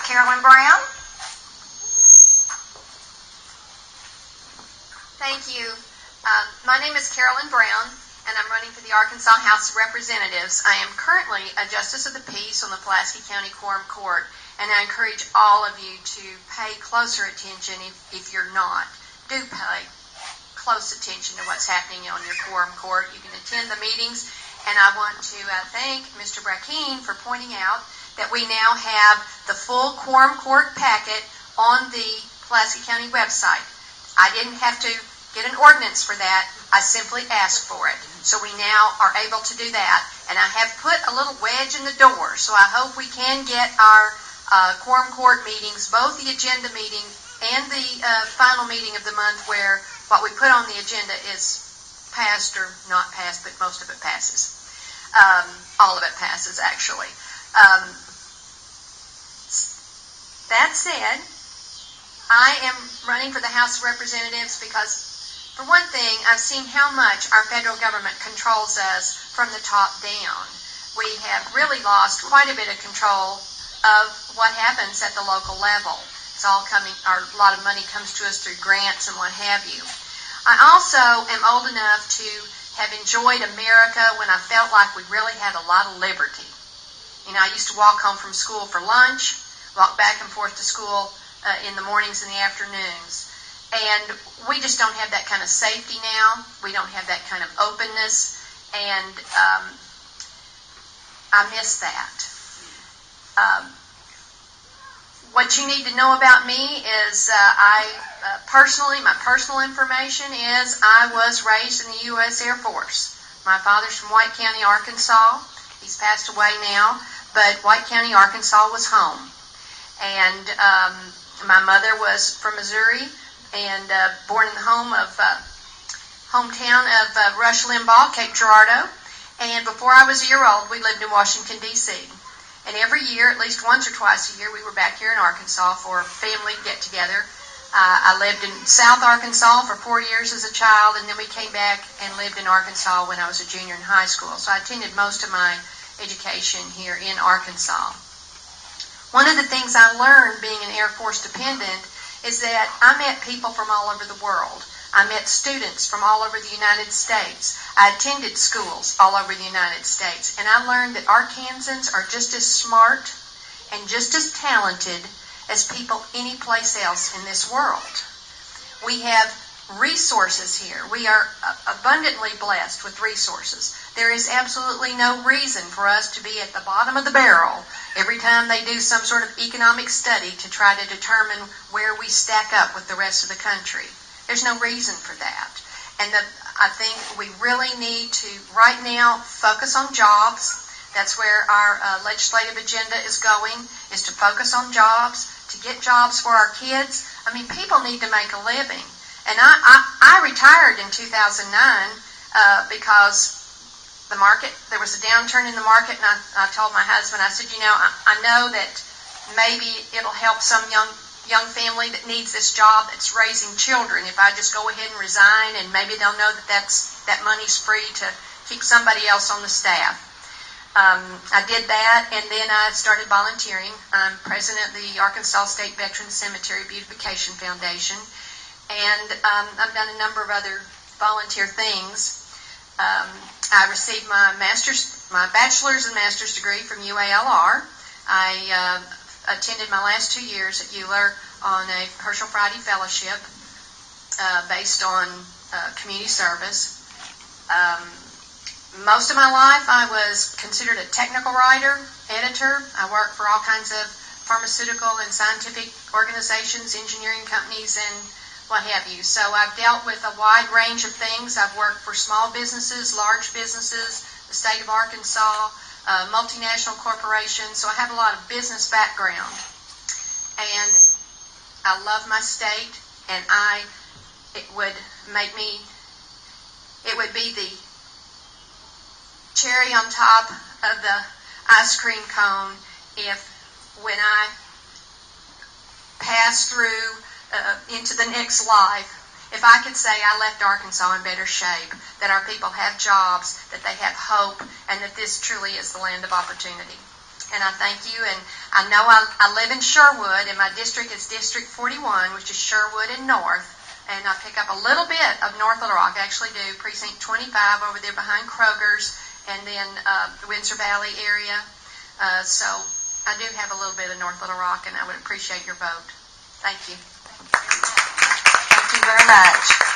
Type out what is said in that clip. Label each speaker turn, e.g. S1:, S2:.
S1: Karilyn Brown.
S2: Thank you. My name is Karilyn Brown, and I'm running for the Arkansas House of Representatives. I am currently a Justice of the Peace on the Pulaski County Quorum Court, and I encourage all of you to pay closer attention if you're not. Do pay close attention to what's happening on your Quorum Court. You can attend the meetings, and I want to thank Mr. Brackeen for pointing out that we now have the full Quorum Court packet on the Pulaski County website. I didn't have to get an ordinance for that. I simply asked for it. So we now are able to do that. And I have put a little wedge in the door, so I hope we can get our Quorum Court meetings, both the agenda meeting and the final meeting of the month, where what we put on the agenda is passed or not passed, but most of it passes. All of it passes, actually. That said, I am running for the House of Representatives because, for one thing, I've seen how much our federal government controls us from the top down. We have really lost quite a bit of control of what happens at the local level. It's all coming, or a lot of money comes to us through grants and what have you. I also am old enough to have enjoyed America when I felt like we really had a lot of liberty. You know, I used to walk home from school for lunch, walk back and forth to school in the mornings and the afternoons. And we just don't have that kind of safety now. We don't have that kind of openness. And I miss that. What you need to know about me is my personal information is I was raised in the U.S. Air Force. My father's from White County, Arkansas. He's passed away now, but White County, Arkansas was home. And my mother was from Missouri and born in the hometown of Rush Limbaugh, Cape Girardeau. And before I was a year old, we lived in Washington, D.C. And every year, at least once or twice a year, we were back here in Arkansas for a family get-together. I lived in South Arkansas for 4 years as a child, and then we came back and lived in Arkansas when I was a junior in high school. So I attended most of my education here in Arkansas. One of the things I learned being an Air Force dependent is that I met people from all over the world. I met students from all over the United States. I attended schools all over the United States. And I learned that Arkansans are just as smart and just as talented as people any place else in this world. We have resources here. We are abundantly blessed with resources. There is absolutely no reason for us to be at the bottom of the barrel every time they do some sort of economic study to try to determine where we stack up with the rest of the country. There's no reason for that. And I think we really need to, right now, focus on jobs. That's where our legislative agenda is going, is to focus on jobs, to get jobs for our kids. I mean, people need to make a living. And I retired in 2009 because the market, there was a downturn in the market, and I told my husband, I said, you know, I know that maybe it'll help some young family that needs this job that's raising children if I just go ahead and resign, and maybe they'll know that money's free to keep somebody else on the staff. I did that, and then I started volunteering. I'm president of the Arkansas State Veterans Cemetery Beautification Foundation, and I've done a number of other volunteer things. I received my bachelor's and master's degree from UALR. I attended my last 2 years at ULR on a Herschel Friday Fellowship based on community service. Most of my life I was considered a technical writer, editor. I worked for all kinds of pharmaceutical and scientific organizations, engineering companies, and what have you. So I've dealt with a wide range of things. I've worked for small businesses, large businesses, the state of Arkansas, multinational corporations. So I have a lot of business background. And I love my state, and it would be the cherry on top of the ice cream cone if, when I pass through into the next life, if I could say I left Arkansas in better shape, that our people have jobs, that they have hope, and that this truly is the land of opportunity. And I thank you, and I know I live in Sherwood, and my district is District 41, which is Sherwood and North, and I pick up a little bit of North Little Rock. I actually do Precinct 25 over there behind Kroger's, and then the Windsor Valley area. So I do have a little bit of North Little Rock, and I would appreciate your vote. Thank you.
S1: Thank you very much.